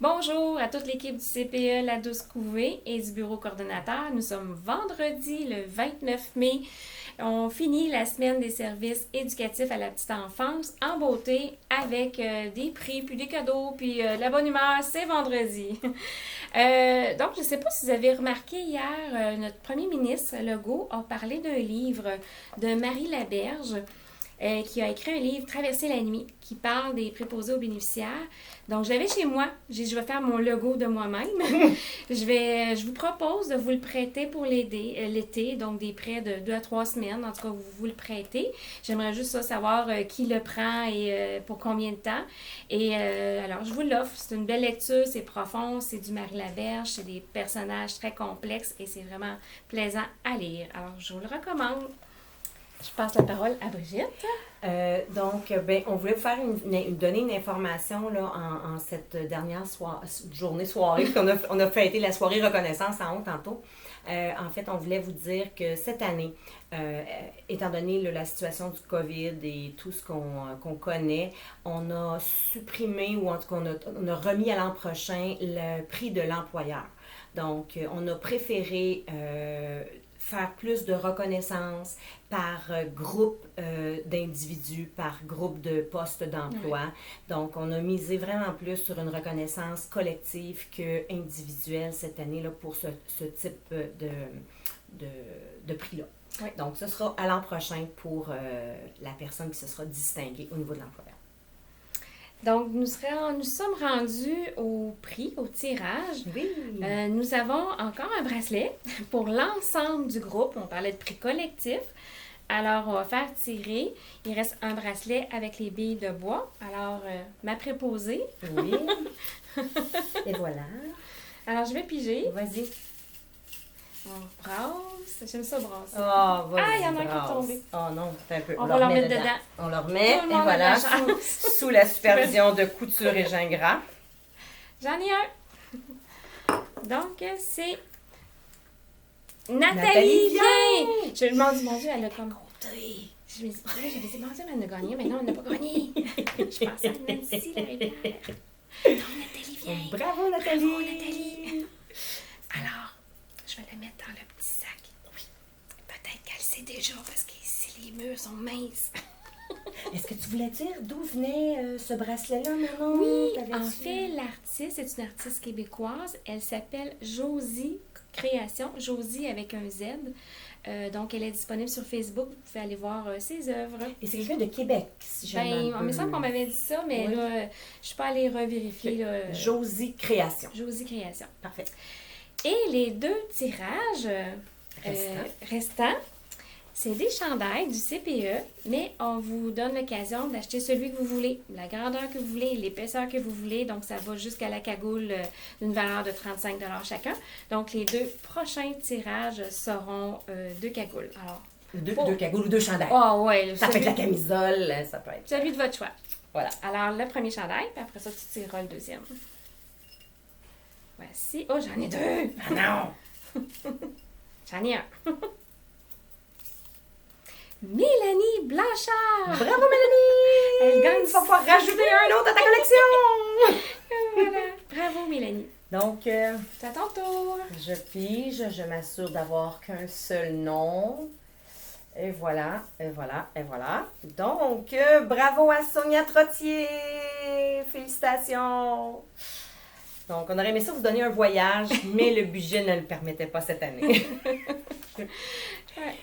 Bonjour à toute l'équipe du CPE La Douce Couvée et du bureau coordonnateur. Nous sommes vendredi le 29 mai. On finit la semaine des services éducatifs à la petite enfance en beauté avec des prix, puis des cadeaux, puis la bonne humeur. C'est vendredi. Donc, je ne sais pas si vous avez remarqué hier, notre premier ministre Legault a parlé d'un livre de Marie Laberge. Qui a écrit un livre, Traverser la nuit, qui parle des préposés aux bénéficiaires. Donc, je l'avais chez moi. J'ai dit, je vais faire mon logo de moi-même. Je vous propose de vous le prêter pour l'été, donc des prêts de 2 à 3 semaines. En tout cas, vous le prêtez. J'aimerais juste savoir qui le prend et pour combien de temps. Et alors, je vous l'offre. C'est une belle lecture, c'est profond, c'est du Marie Laberge, c'est des personnages très complexes et c'est vraiment plaisant à lire. Alors, je vous le recommande. Je passe la parole à Brigitte. On voulait vous faire donner une information là, en cette dernière soirée, on a fêté la soirée reconnaissance en haut tantôt. En fait, on voulait vous dire que cette année, étant donné la situation du COVID et tout ce qu'on connaît, on a supprimé ou en tout cas on a remis à l'an prochain le prix de l'employeur. Donc, on a préféré faire plus de reconnaissance par groupe d'individus, par groupe de postes d'emploi. Oui. Donc, on a misé vraiment plus sur une reconnaissance collective qu'individuelle cette année là, pour ce type de prix-là. Oui. Donc, ce sera à l'an prochain pour la personne qui se sera distinguée au niveau de l'employeur. Donc, nous sommes rendus au prix, au tirage. Oui. Nous avons encore un bracelet pour l'ensemble du groupe. On parlait de prix collectif. Alors, on va faire tirer. Il reste un bracelet avec les billes de bois. Alors, ma préposée. Oui. Et voilà. Alors, je vais piger. Vas-y. On brasse. J'aime ça brasser. Oh, vas-y, il y en a un qui est tombé. Oh non, c'est un peu. On va leur mettre dedans. On leur met, et voilà, sous la supervision de Couture et Gingras. J'en ai un. Donc, c'est Nathalie Vient. Je me demande, mon Dieu, elle a comme... Je me dis, j'avais dit, mon Dieu, elle a gagné, mais non, elle n'a pas gagné. Je pensais à Nancy Larivière. Donc, Nathalie Vient. Bravo, Nathalie. Bravo, Nathalie. Alors, je vais la mettre dans le petit sac. Oui. Peut-être qu'elle sait déjà parce qu'ici, les murs sont minces. Est-ce que tu voulais dire d'où venait ce bracelet-là, Manon? Oui, en fait, l'artiste est une artiste québécoise. Elle s'appelle Josie Création. Josie avec un Z. Donc, elle est disponible sur Facebook. Vous pouvez aller voir ses œuvres. Et c'est quelqu'un de Québec, si jamais. Il me semble qu'on m'avait dit ça, mais oui. Là, je ne suis pas allée revérifier. Josie Création. Josie Création. Parfait. Et les 2 tirages restants, c'est des chandails du CPE, mais on vous donne l'occasion d'acheter celui que vous voulez, la grandeur que vous voulez, l'épaisseur que vous voulez. Donc, ça va jusqu'à la cagoule d'une valeur de 35 $ chacun. Donc, les 2 prochains tirages seront 2 cagoules. Alors, 2 cagoules ou 2 chandails. Oh, ouais. Ça peut être la camisole, ça peut être... Celui de votre choix. Voilà. Alors, le premier chandail, puis après ça, tu tireras le deuxième. Voici. Oh, j'en ai 2! Ah non! J'en ai un. Mélanie Blanchard! Bravo, Mélanie! Elle gagne. Tu vas pouvoir rajouter un autre à ta collection! Voilà. Bravo, Mélanie. Donc, c'est à ton tour. Je pige, je m'assure d'avoir qu'un seul nom. Et voilà, et voilà, et voilà. Donc, bravo à Sonia Trottier! Félicitations! Donc, on aurait aimé ça vous donner un voyage, mais le budget ne le permettait pas cette année.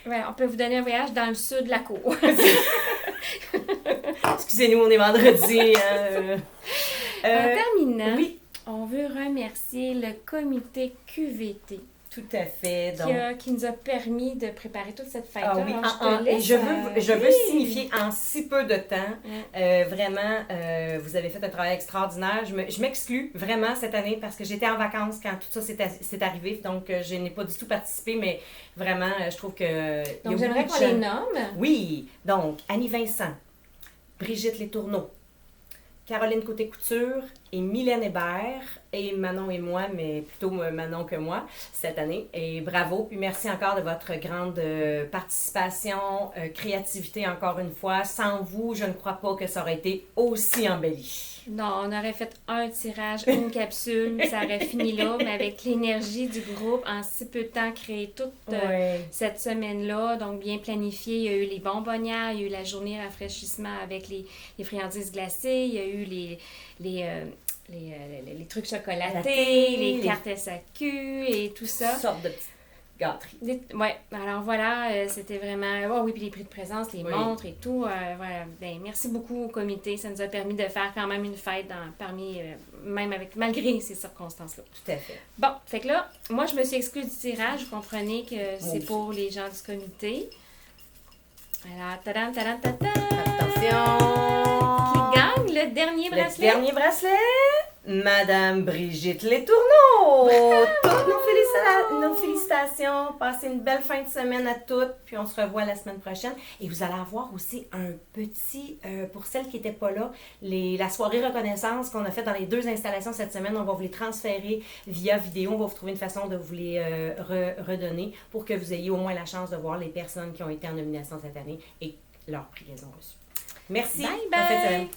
Ouais, on peut vous donner un voyage dans le sud de la cour. Excusez-nous, on est vendredi. En terminant, oui. On veut remercier le comité QVT. Tout à fait. Donc, qui nous a permis de préparer toute cette fête-là. Ah oui, Alors, je veux signifier en si peu de temps, vraiment, vous avez fait un travail extraordinaire. Je m'exclus vraiment cette année parce que j'étais en vacances quand tout ça s'est arrivé, donc je n'ai pas du tout participé, mais vraiment, je trouve que... Donc, j'aimerais qu'on les nomme. Oui, donc Annie Vincent, Brigitte Letourneau, Caroline Côté-Couture et Mylène Hébert et Manon et moi, mais plutôt Manon que moi cette année. Et bravo, puis merci encore de votre grande participation, créativité encore une fois. Sans vous, je ne crois pas que ça aurait été aussi embelli. Non, on aurait fait un tirage, une capsule, ça aurait fini là, mais avec l'énergie du groupe, en si peu de temps, créé toute cette semaine-là, donc bien planifié. Il y a eu les bonbonnières, il y a eu la journée rafraîchissement avec les friandises glacées, il y a eu les trucs chocolatés, les cartes SAQ et tout ça. Toutes sortes de petites gâteries. Oui, alors voilà, c'était vraiment... Oh oui, puis les prix de présence, les montres et tout. Voilà. Ben, merci beaucoup au comité. Ça nous a permis de faire quand même une fête malgré ces circonstances-là. Tout à fait. Bon, fait que là, moi, je me suis exclue du tirage. Vous comprenez que c'est pour les gens du comité. Alors, tadam, tadam, tadam! Attention! Qui gagne le dernier bracelet? Le dernier bracelet? Madame Brigitte Letourneau! Toutes nos félicitations. Passez une belle fin de semaine à toutes. Puis on se revoit la semaine prochaine. Et vous allez avoir aussi un petit, pour celles qui n'étaient pas là, la soirée reconnaissance qu'on a faite dans les 2 installations cette semaine. On va vous les transférer via vidéo. On va vous trouver une façon de vous les redonner pour que vous ayez au moins la chance de voir les personnes qui ont été en nomination cette année et leur prix qu'elles ont reçu. Merci. Bye bye!